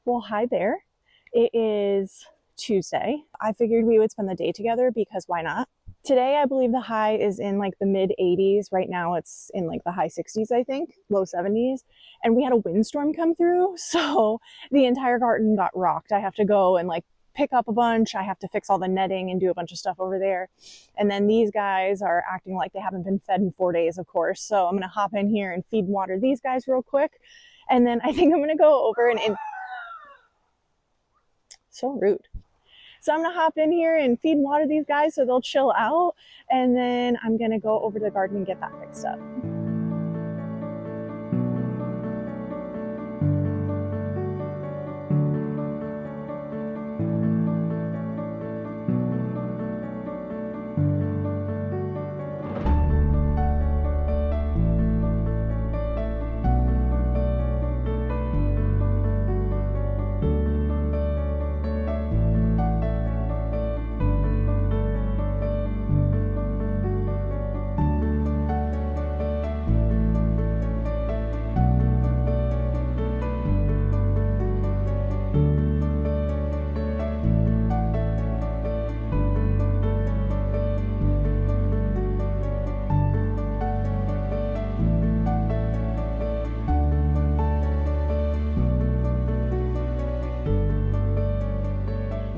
Well, hi there. It is Tuesday. I figured we would spend the day together because why not? Today, I believe the high is in like the mid 80s. Right now, it's in like the high 60s, I think, low 70s. And we had a windstorm come through. So the entire garden got rocked. I have to go and like pick up a bunch. I have to fix all the netting and do a bunch of stuff over there. And then these guys are acting like they haven't been fed in 4 days, of course. So I'm going to hop in here and feed and water these guys real quick. And then I think I'm going to go over and so rude. So I'm gonna hop in here and feed and water these guys so they'll chill out. And then I'm gonna go over to the garden and get that fixed up.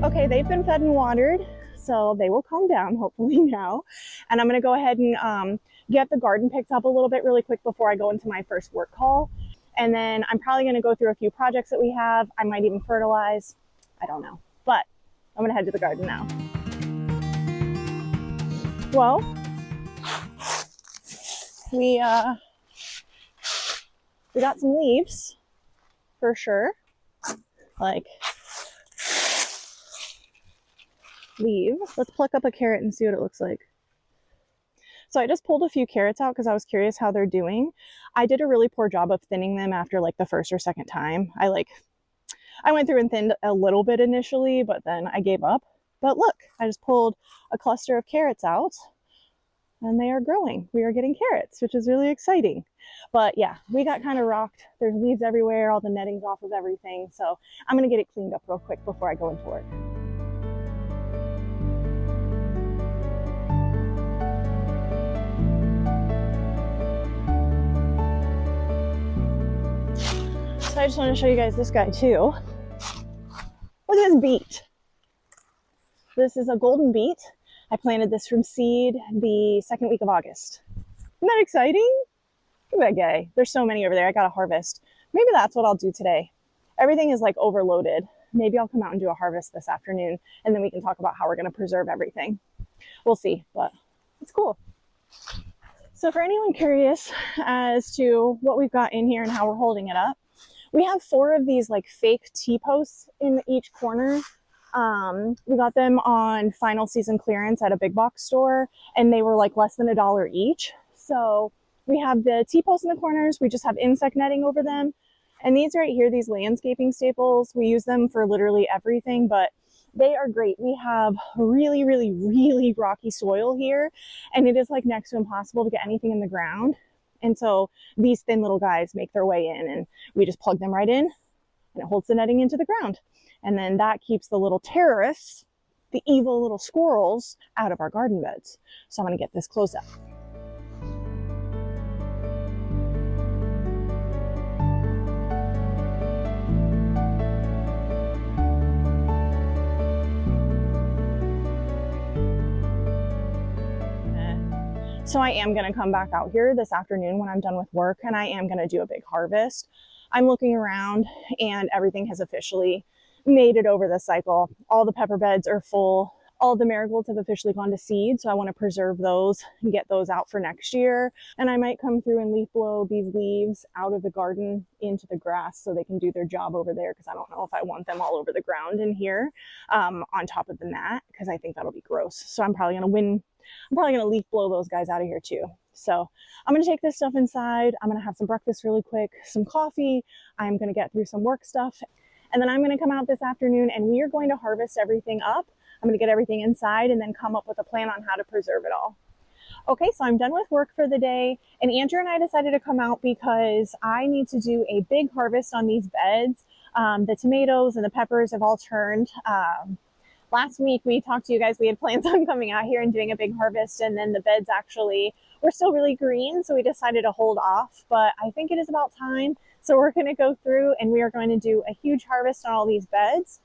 Okay, they've been fed and watered, so they will calm down hopefully now. And I'm gonna go ahead and get the garden picked up a little bit really quick before I go into my first work call. And then I'm probably gonna go through a few projects that we have. I might even fertilize, I don't know. But I'm gonna head to the garden now. Well, we got some leaves for sure. Like leaves. Let's pluck up a carrot and see what it looks like. So I just pulled a few carrots out because I was curious how they're doing. I did a really poor job of thinning them after like the first or second time. I went through and thinned a little bit initially, but then I gave up. But look, I just pulled a cluster of carrots out and they are growing. We are getting carrots, which is really exciting. But yeah, we got kind of rocked. There's leaves everywhere, all the netting's off of everything. So I'm gonna get it cleaned up real quick before I go into work. So I just want to show you guys this guy too. Look at this beet. This is a golden beet. I planted this from seed the second week of August. Isn't that exciting? Look at that guy. There's so many over there. I got to harvest. Maybe that's what I'll do today. Everything is like overloaded. Maybe I'll come out and do a harvest this afternoon and then we can talk about how we're going to preserve everything. We'll see, but it's cool. So for anyone curious as to what we've got in here and how we're holding it up, we have 4 of these like fake T-posts in each corner. We got them on final season clearance at a big box store and they were like less than $1 each. So we have the T-posts in the corners. We just have insect netting over them. And these right here, these landscaping staples, we use them for literally everything, but they are great. We have really, really, really rocky soil here and it is like next to impossible to get anything in the ground. And so these thin little guys make their way in and we just plug them right in and it holds the netting into the ground. And then that keeps the little terrorists, the evil little squirrels, out of our garden beds. So I'm gonna get this closed up. So I am going to come back out here this afternoon when I'm done with work and I am going to do a big harvest. I'm looking around and everything has officially made it over the cycle. All the pepper beds are full. All the marigolds have officially gone to seed. So I want to preserve those and get those out for next year. And I might come through and leaf blow these leaves out of the garden into the grass so they can do their job over there. Because I don't know if I want them all over the ground in here on top of the mat because I think that'll be gross. So I'm probably going to leaf blow those guys out of here too. So I'm going to take this stuff inside. I'm going to have some breakfast really quick, some coffee. I'm going to get through some work stuff. And then I'm going to come out this afternoon and we are going to harvest everything up. I'm going to get everything inside and then come up with a plan on how to preserve it all. Okay, so I'm done with work for the day. And Andrew and I decided to come out because I need to do a big harvest on these beds. The tomatoes and the peppers have all turned. Last week we talked to you guys, we had plans on coming out here and doing a big harvest, and then the beds actually were still really green, so we decided to hold off, but I think it is about time. So we're going to go through and we are going to do a huge harvest on all these beds.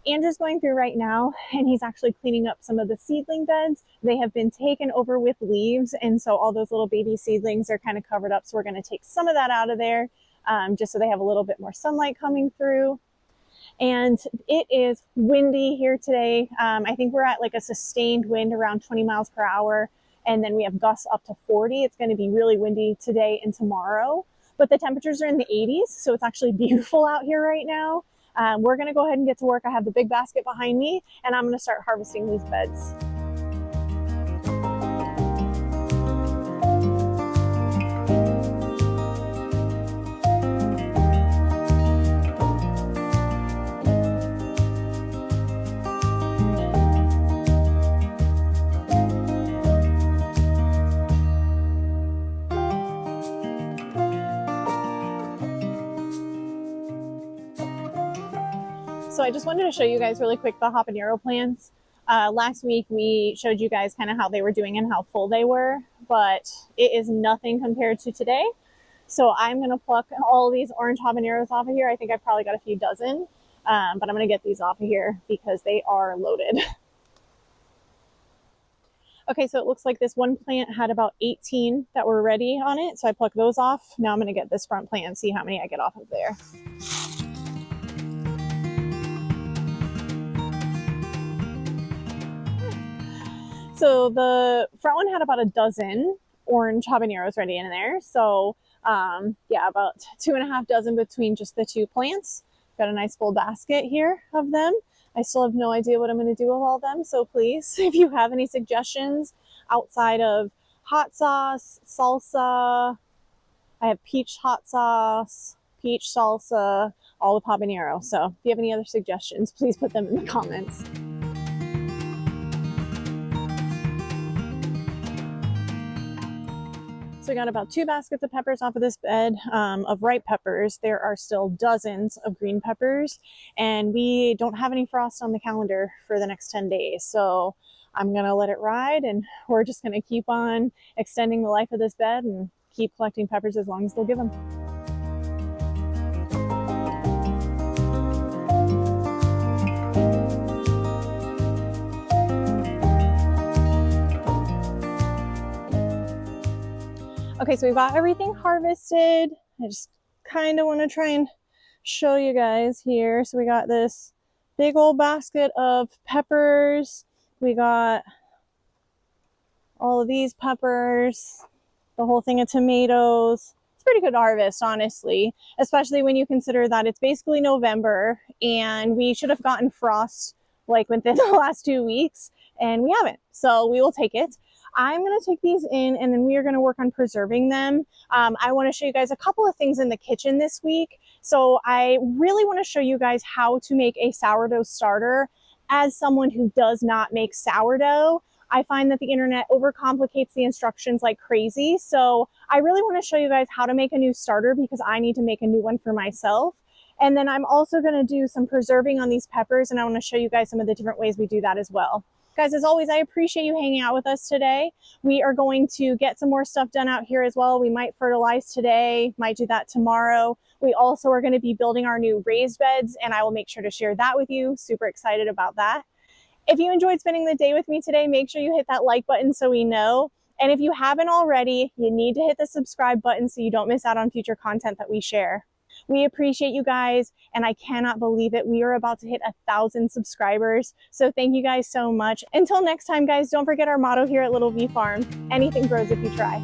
Andrew's going through right now, and he's actually cleaning up some of the seedling beds. They have been taken over with leaves, and so all those little baby seedlings are kind of covered up, so we're going to take some of that out of there, just so they have a little bit more sunlight coming through. And it is windy here today. I think we're at like a sustained wind around 20 miles per hour. And then we have gusts up to 40. It's going to be really windy today and tomorrow. But the temperatures are in the 80s. So it's actually beautiful out here right now. We're going to go ahead and get to work. I have the big basket behind me, and I'm going to start harvesting these beds. So I just wanted to show you guys really quick the habanero plants. Last week we showed you guys kind of how they were doing and how full they were, but it is nothing compared to today. So I'm going to pluck all these orange habaneros off of here. I think I've probably got a few dozen, but I'm going to get these off of here because they are loaded. Okay, so it looks like this one plant had about 18 that were ready on it. So I plucked those off. Now I'm going to get this front plant and see how many I get off of there. So the front one had about a dozen orange habaneros ready in there. So yeah, about 2.5 dozen between just the two plants. Got a nice full basket here of them. I still have no idea what I'm going to do with all of them. So please, if you have any suggestions outside of hot sauce, salsa, I have peach hot sauce, peach salsa, all with habanero. So if you have any other suggestions, please put them in the comments. So we got about 2 baskets of peppers off of this bed of ripe peppers. There are still dozens of green peppers, and we don't have any frost on the calendar for the next 10 days. So I'm going to let it ride, and we're just going to keep on extending the life of this bed and keep collecting peppers as long as they'll give them. Okay, so we've got everything harvested. I just kind of want to try and show you guys here. So we got this big old basket of peppers. We got all of these peppers, the whole thing of tomatoes. It's a pretty good harvest, honestly, especially when you consider that it's basically November and we should have gotten frost like within the last 2 weeks, and we haven't. So we will take it. I'm going to take these in, and then we are going to work on preserving them. I want to show you guys a couple of things in the kitchen this week. So I really want to show you guys how to make a sourdough starter. As someone who does not make sourdough, I find that the internet overcomplicates the instructions like crazy. So I really want to show you guys how to make a new starter because I need to make a new one for myself. And then I'm also going to do some preserving on these peppers, and I want to show you guys some of the different ways we do that as well. Guys, as always, I appreciate you hanging out with us today. We are going to get some more stuff done out here as well. We might fertilize today, might do that tomorrow. We also are going to be building our new raised beds, and I will make sure to share that with you. Super excited about that. If you enjoyed spending the day with me today, make sure you hit that like button so we know. And if you haven't already, you need to hit the subscribe button so you don't miss out on future content that we share. We appreciate you guys, and I cannot believe it. We are about to hit 1,000 subscribers. So thank you guys so much. Until next time, guys, don't forget our motto here at LittleVFarm: anything grows if you try.